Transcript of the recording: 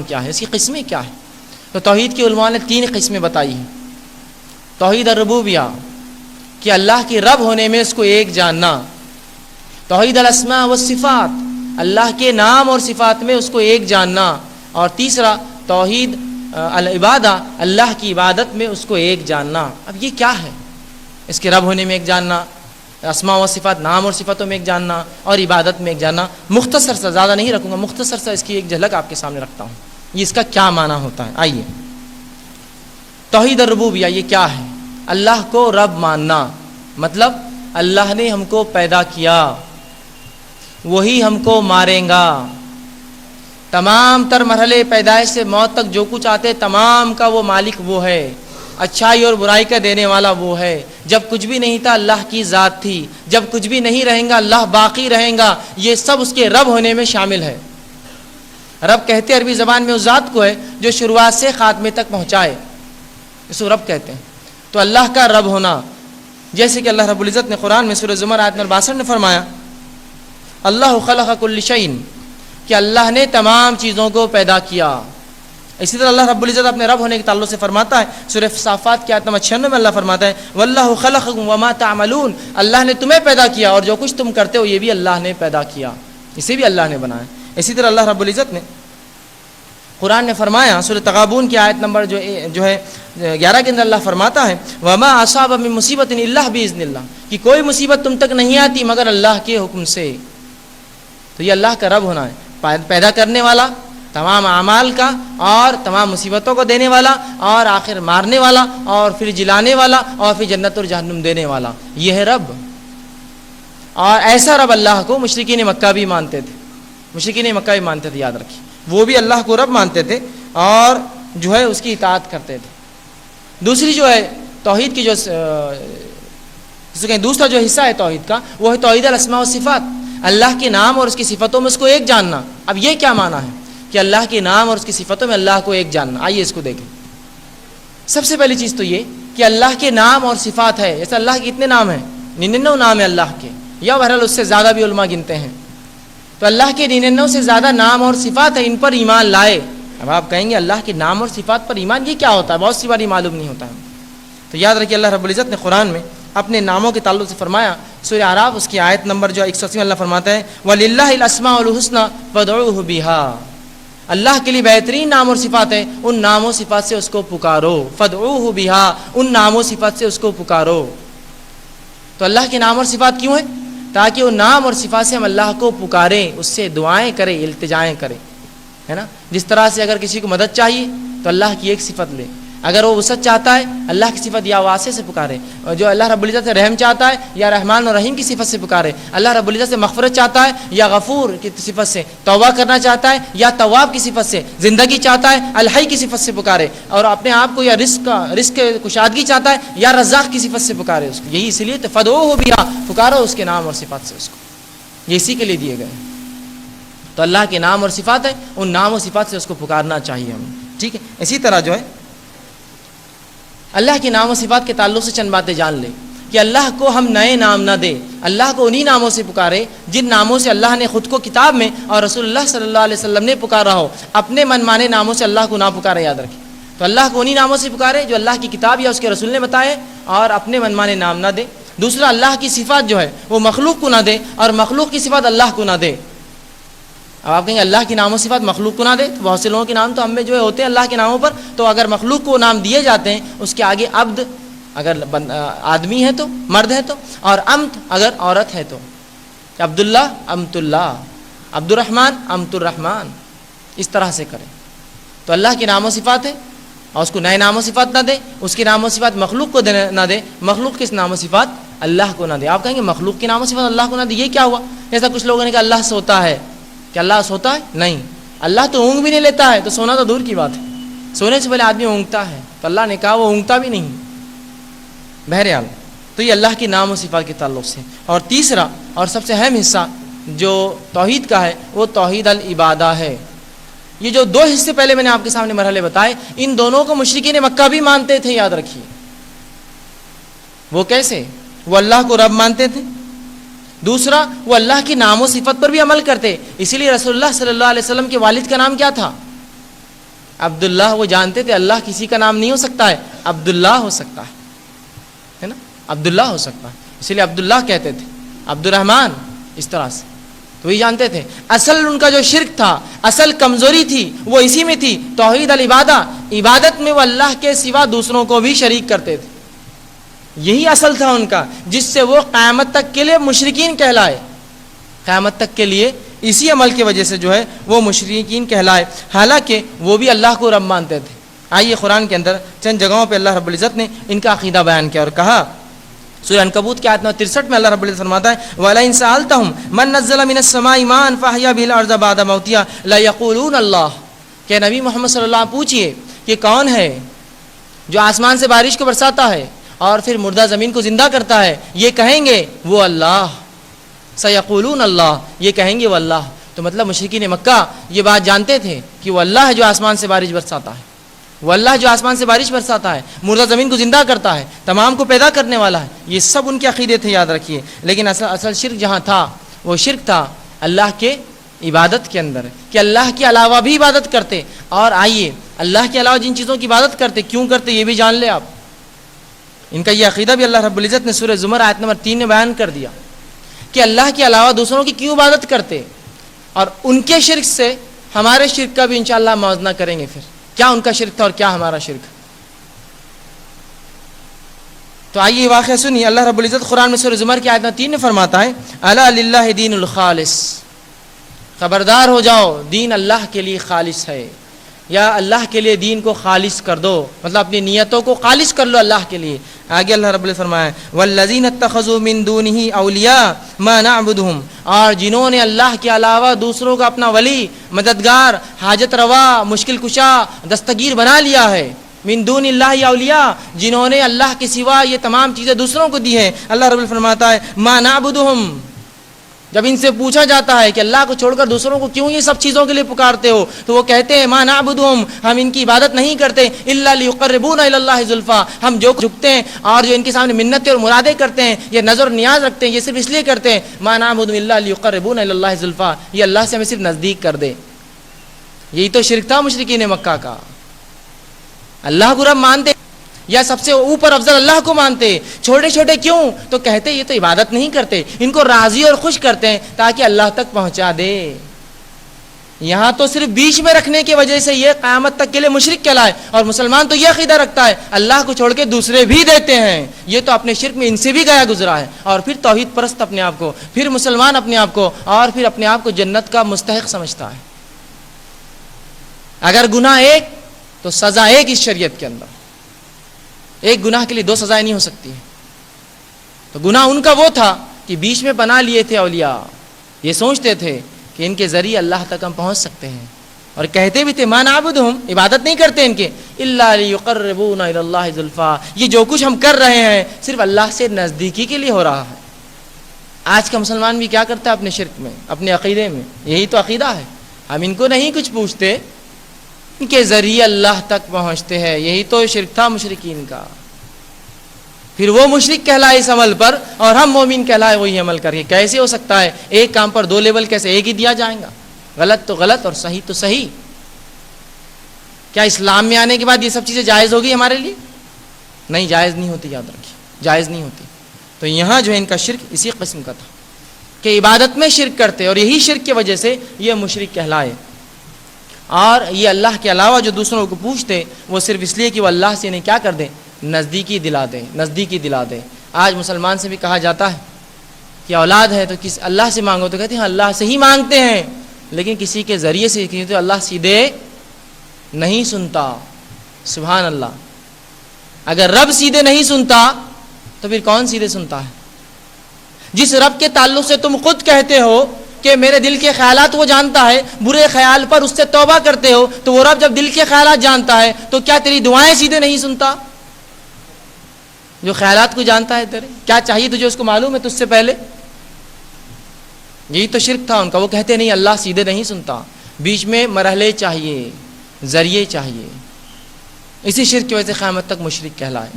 کیا ہے، اس کی قسمیں کیا ہے؟ تو توحید کی علماء نے 3 قسمیں بتائی ہیں۔ توحید الربوبیہ کہ اللہ کی رب ہونے میں اس کو ایک جاننا، توحید الاسماء والصفات اللہ کے نام اور صفات میں اس کو ایک جاننا، اور تیسرا توحید العبادہ اللہ کی عبادت میں اس کو ایک جاننا۔ اب یہ کیا ہے؟ اس کے رب ہونے میں ایک جاننا، اسماء و صفات نام اور صفاتوں میں ایک جاننا، اور عبادت میں ایک جاننا۔ مختصر سا، زیادہ نہیں رکھوں گا، مختصر سا اس کی ایک جھلک آپ کے سامنے رکھتا ہوں، یہ اس کا کیا معنی ہوتا ہے۔ آئیے، توحید الربوبیہ یہ کیا ہے؟ اللہ کو رب ماننا، مطلب اللہ نے ہم کو پیدا کیا، وہی ہم کو ماریں گا، تمام تر مرحلے پیدائش سے موت تک جو کچھ آتے تمام کا وہ مالک وہ ہے، اچھائی اور برائی کا دینے والا وہ ہے۔ جب کچھ بھی نہیں تھا اللہ کی ذات تھی، جب کچھ بھی نہیں رہیں گا اللہ باقی رہیں گا، یہ سب اس کے رب ہونے میں شامل ہے۔ رب کہتے عربی زبان میں اس ذات کو ہے جو شروعات سے خاتمے تک پہنچائے، اس کو رب کہتے ہیں۔ تو اللہ کا رب ہونا، جیسے کہ اللہ رب العزت نے قرآن میں سورہ زمر آیت نمبر 62 میں فرمایا، اللہ خلق کل شیء، کہ اللہ نے تمام چیزوں کو پیدا کیا۔ اسی طرح اللہ رب العزت اپنے رب ہونے کے تعلق سے فرماتا ہے، سورہ صافات کی آیت نمبر 96 میں اللہ فرماتا ہے، واللہ خلقکم وما تعملون، اللہ نے تمہیں پیدا کیا اور جو کچھ تم کرتے ہو یہ بھی اللہ نے پیدا کیا، اسے بھی اللہ نے بنایا۔ اسی طرح اللہ رب العزت نے قرآن نے فرمایا، سورہ تغابن کی آیت نمبر جو ہے 11 کے اندر اللہ فرماتا ہے، وما اصاب من مصیبت الا باذن اللہ، کہ کوئی مصیبت تم تک نہیں آتی مگر اللہ کے حکم سے۔ تو یہ اللہ کا رب ہونا ہے، پیدا کرنے والا، تمام اعمال کا اور تمام مصیبتوں کو دینے والا، اور آخر مارنے والا، اور پھر جلانے والا، اور پھر جنت اور جہنم دینے والا، یہ ہے رب۔ اور ایسا رب اللہ کو مشرکین مکہ بھی مانتے تھے، مشرکین مکہ بھی مانتے تھے، یاد رکھیے، وہ بھی اللہ کو رب مانتے تھے اور جو ہے اس کی اطاعت کرتے تھے۔ دوسری جو ہے توحید کی دوسرا جو حصہ ہے توحید کا، وہ ہے توحید الاسماء والصفات، اللہ کے نام اور اس کی صفتوں میں اس کو ایک جاننا۔ اب یہ کیا معنی ہے کہ اللہ کے نام اور اس کی صفتوں میں اللہ کو ایک جاننا؟ آئیے اس کو دیکھیں۔ سب سے پہلی چیز تو یہ کہ اللہ کے نام اور صفات ہے، جیسے اللہ کے کتنے نام ہیں؟ 99 نام ہیں اللہ کے، یا بہرحال اس سے زیادہ بھی علماء گنتے ہیں۔ تو اللہ کے 99 سے زیادہ نام اور صفات ہیں، ان پر ایمان لائے۔ اب آپ کہیں گے اللہ کے نام اور صفات پر ایمان یہ کیا ہوتا ہے؟ بہت سی باری معلوم نہیں ہوتا ہے۔ تو یاد رکھیے اللہ رب العزت نے قرآن میں اپنے ناموں کے تعلق سے فرمایا، سورہ اعراف اس کی آیت نمبر جو 180 میں اللہ فرماتا ہے، وَلِلَّهِ الْأَسْمَاءُ الْحُسْنَى فَادْعُوهُ بِهَا، اللہ کے لیے بہترین نام اور صفات ہیں، ان نام و صفات سے اس کو پکارو، فَادْعُوهُ بِهَا، ان نام و صفات سے اس کو پکارو۔ تو اللہ کے نام اور صفات کیوں ہیں؟ تاکہ وہ نام اور صفات سے ہم اللہ کو پکاریں، اس سے دعائیں کریں، التجائیں کریں، ہے نا۔ جس طرح سے اگر کسی کو مدد چاہیے تو اللہ کی ایک صفت لے، اگر وہ وسعت چاہتا ہے اللہ کی صفت یا واسع سے پکارے، اور جو اللہ رب العزت سے رحم چاہتا ہے یا رحمان اور رحیم کی صفت سے پکارے، اللہ رب العزت سے مغفرت چاہتا ہے یا غفور کی صفت سے، توبہ کرنا چاہتا ہے یا تواب کی صفت سے، زندگی چاہتا ہے الحی کی صفت سے پکارے، اور اپنے آپ کو یا رزق کشادگی چاہتا ہے یا رزاق کی صفت سے پکارے اس کو۔ یہی اس لیے فدعوہ بہا، پکارو اس کے نام اور صفات سے اس کو، یہ اسی کے لیے دیے گئے۔ تو اللہ کے نام اور صفات ہیں، ان نام و صفات سے اس کو پکارنا چاہیے ہمیں، ٹھیک ہے۔ اسی طرح جو ہے اللہ کے نام و صفات کے تعلق سے چند باتیں جان لیں کہ اللہ کو ہم نئے نام نہ دیں، اللہ کو انہی ناموں سے پکارے جن ناموں سے اللہ نے خود کو کتاب میں اور رسول اللہ صلی اللہ علیہ وسلم نے پکارا ہو۔ اپنے من مانے ناموں سے اللہ کو نہ پکارے، یاد رکھیں۔ تو اللہ کو انہی ناموں سے پکارے جو اللہ کی کتاب یا اس کے رسول نے بتائے، اور اپنے من مانے نام نہ دے۔ دوسرا، اللہ کی صفات جو ہے وہ مخلوق کو نہ دے، اور مخلوق کی صفات اللہ کو نہ دے۔ اب آپ کہیں گے اللہ کی نام و صفات مخلوق کو نہ دے، تو بہت سے لوگوں کے نام تو ہم میں جو ہے ہوتے ہیں اللہ کے ناموں پر، تو اگر مخلوق کو نام دیے جاتے ہیں اس کے آگے عبد اگر آدمی ہے تو، مرد ہے تو، اور امت اگر عورت ہے تو، عبداللہ امت اللہ، عبد الرحمن امت الرحمن، اس طرح سے کریں۔ تو اللہ کے نام و صفات ہے اور اس کو نئے نام و صفات نہ دے، اس کے نام و صفات مخلوق کو نہ دے، مخلوق کے نام و صفات اللہ کو نہ دے۔ آپ کہیں گے مخلوق کے نام و صفات اللہ کو نہ دے، یہ کیا ہوا؟ جیسا کچھ لوگوں نے کہا اللہ سوتا ہے، کہ اللہ سوتا ہے؟ نہیں، اللہ تو اونگ بھی نہیں لیتا ہے، تو سونا تو دور کی بات ہے، سونے سے پہلے آدمی اونگتا ہے، تو اللہ نے کہا وہ اونگتا بھی نہیں۔ بہرحال تو یہ اللہ کے نام و صفات کے تعلق سے۔ اور تیسرا اور سب سے اہم حصہ جو توحید کا ہے وہ توحید العبادہ ہے۔ یہ جو دو حصے پہلے میں نے آپ کے سامنے مرحلے بتائے، ان دونوں کو مشرکین مکہ بھی مانتے تھے، یاد رکھیے۔ وہ کیسے؟ وہ اللہ کو رب مانتے تھے، دوسرا وہ اللہ کی نام و صفت پر بھی عمل کرتے۔ اسی لیے رسول اللہ صلی اللہ علیہ وسلم کے والد کا نام کیا تھا؟ عبداللہ وہ جانتے تھے اللہ کسی کا نام نہیں ہو سکتا ہے، عبداللہ ہو سکتا ہے نا، عبداللہ ہو سکتا ہے، اس لیے عبداللہ کہتے تھے، عبد الرحمن، اس طرح سے تو وہی جانتے تھے۔ اصل ان کا جو شرک تھا، اصل کمزوری تھی وہ اسی میں تھی، توحید العبادہ، عبادت میں وہ اللہ کے سوا دوسروں کو بھی شریک کرتے تھے، یہی اصل تھا ان کا، جس سے وہ قیامت تک کے لیے مشرکین کہلائے، قیامت تک کے لیے اسی عمل کی وجہ سے جو ہے وہ مشرکین کہلائے، حالانکہ وہ بھی اللہ کو رب مانتے تھے۔ آئیے قرآن کے اندر چند جگہوں پہ اللہ رب العزت نے ان کا عقیدہ بیان کیا اور کہا، سورہ عنکبوت کی آیت نمبر 63 میں اللہ رب العزت فرماتا ہے وَلَئِن سَأَلْتَهُمْ مَن نَزَّلَ مِنَ السَّمَاءِ مَاءً فَأَحْيَا بِهِ الْأَرْضَ بَعْدَ مَوْتِهَا لَيَقُولُونَ اللَّهُ، کہ نبی محمد صلی اللہ علیہ وسلم پوچھئے کہ کون ہے جو آسمان سے بارش کو برساتا ہے اور پھر مردہ زمین کو زندہ کرتا ہے، یہ کہیں گے وہ اللہ، سَيَقُولُونَ اللَّهُ، یہ کہیں گے وہ اللہ۔ تو مطلب مشرکین مکہ یہ بات جانتے تھے کہ وہ اللہ ہے جو آسمان سے بارش برساتا ہے، وہ اللہ جو آسمان سے بارش برساتا ہے، مردہ زمین کو زندہ کرتا ہے، تمام کو پیدا کرنے والا ہے، یہ سب ان کے عقیدے تھے، یاد رکھیے۔ لیکن اصل شرک جہاں تھا وہ شرک تھا اللہ کے عبادت کے اندر، کہ اللہ کے علاوہ بھی عبادت کرتے، اور آئیے اللہ کے علاوہ جن چیزوں کی عبادت کرتے کیوں کرتے یہ بھی جان لے آپ۔ ان کا یہ عقیدہ بھی اللہ رب العزت نے سورہ زمر آیت نمبر 3 میں بیان کر دیا کہ اللہ کے علاوہ دوسروں کی کیوں عبادت کرتے، اور ان کے شرک سے ہمارے شرک کا بھی انشاءاللہ موازنہ کریں گے، پھر کیا ان کا شرک تھا اور کیا ہمارا شرک۔ تو آئیے واقعہ سنیے، اللہ رب العزت قرآن میں سورہ زمر کی آیت نمبر 3 میں فرماتا ہے الا للہ دین الخالص، خبردار ہو جاؤ دین اللہ کے لیے خالص ہے، یا اللہ کے لیے دین کو خالص کر دو، مطلب اپنی نیتوں کو خالص کر لو اللہ کے لیے۔ آگے اللہ رب العزت فرمایا والذین اتخذوا من دونہ اولیاء ما نعبدہم، اور جنہوں نے اللہ کے علاوہ دوسروں کا اپنا ولی، مددگار، حاجت روا، مشکل کشا، دستگیر بنا لیا ہے، من دون اللہ اولیاء، جنہوں نے اللہ کے سوا یہ تمام چیزیں دوسروں کو دی ہیں۔ اللہ رب العزت فرماتا ہے ما نعبدہم، جب ان سے پوچھا جاتا ہے کہ اللہ کو چھوڑ کر دوسروں کو کیوں یہ سب چیزوں کے لیے پکارتے ہو، تو وہ کہتے ہیں ما نعبدہم، ہم ان کی عبادت نہیں کرتے الا لیقربونا الی اللہ زلفا، ہم جو جھکتے ہیں اور جو ان کے سامنے منتیں اور مرادیں کرتے ہیں، یہ نظر نیاز رکھتے ہیں، یہ صرف اس لیے کرتے ہیں ما نعبدہم الا لیقربونا الی اللہ زلفا، یہ اللہ سے ہمیں صرف نزدیک کر دے۔ یہی تو شرک تھا مشرکین مکہ کا، اللہ کو رب مانتے یا سب سے اوپر افضل اللہ کو مانتے، چھوٹے چھوٹے کیوں، تو کہتے یہ تو عبادت نہیں کرتے، ان کو راضی اور خوش کرتے ہیں تاکہ اللہ تک پہنچا دے۔ یہاں تو صرف بیچ میں رکھنے کی وجہ سے یہ قیامت تک کے لیے مشرک کہلائے، اور مسلمان تو یہ عقیدہ رکھتا ہے اللہ کو چھوڑ کے دوسرے بھی دیتے ہیں، یہ تو اپنے شرک میں ان سے بھی گیا گزرا ہے، اور پھر توحید پرست اپنے آپ کو، پھر مسلمان اپنے آپ کو، اور پھر اپنے آپ کو جنت کا مستحق سمجھتا ہے۔ اگر گناہ ایک تو سزا ایک اس شریعت کے اندر، ایک گناہ کے لیے دو سزائیں نہیں ہو سکتی ہیں۔ تو گناہ ان کا وہ تھا کہ بیچ میں بنا لیے تھے اولیاء، یہ سوچتے تھے کہ ان کے ذریعے اللہ تک ہم پہنچ سکتے ہیں، اور کہتے بھی تھے ما نعبدہم، عبادت نہیں کرتے ان کے الا لیقربونا الی اللہ زلفا، یہ جو کچھ ہم کر رہے ہیں صرف اللہ سے نزدیکی کے لیے ہو رہا ہے۔ آج کا مسلمان بھی کیا کرتا ہے اپنے شرک میں، اپنے عقیدے میں، یہی تو عقیدہ ہے، ہم ان کو نہیں کچھ پوچھتے، ان کے ذریعے اللہ تک پہنچتے ہیں، یہی تو شرک تھا مشرکین کا۔ پھر وہ مشرک کہلائے اس عمل پر اور ہم مومن کہلائے وہی عمل کر کے، کیسے ہو سکتا ہے؟ ایک کام پر دو لیبل کیسے ایک ہی دیا جائے گا؟ غلط تو غلط اور صحیح تو صحیح۔ کیا اسلام میں آنے کے بعد یہ سب چیزیں جائز ہوگی ہمارے لیے؟ نہیں، جائز نہیں ہوتی، یاد رکھیے جائز نہیں ہوتی۔ تو یہاں جو ہے ان کا شرک اسی قسم کا تھا کہ عبادت میں شرک کرتے، اور یہی شرک کی وجہ سے یہ مشرک کہلائے، اور یہ اللہ کے علاوہ جو دوسروں کو پوچھتے وہ صرف اس لیے کہ وہ اللہ سے انہیں کیا کر دیں، نزدیکی دلا دیں، نزدیکی دلا دیں۔ آج مسلمان سے بھی کہا جاتا ہے کہ اولاد ہے تو کس اللہ سے مانگو، تو کہتے ہیں اللہ سے ہی مانگتے ہیں، لیکن کسی کے ذریعے سے، تو اللہ سیدھے نہیں سنتا۔ سبحان اللہ، اگر رب سیدھے نہیں سنتا تو پھر کون سیدھے سنتا ہے؟ جس رب کے تعلق سے تم خود کہتے ہو کہ میرے دل کے خیالات وہ جانتا ہے، برے خیال پر اس سے توبہ کرتے ہو، تو وہ رب جب دل کے خیالات جانتا ہے تو کیا تیری دعائیں سیدھے نہیں سنتا؟ جو خیالات کو جانتا ہے تیرے، کیا چاہیے تجھے اس کو معلوم ہے تجھ سے پہلے؟ یہی تو شرک تھا ان کا، وہ کہتے نہیں اللہ سیدھے نہیں سنتا، بیچ میں مرحلے چاہیے، ذریعے چاہیے، اسی شرک کی وجہ سے قیامت تک مشرک کہلائے۔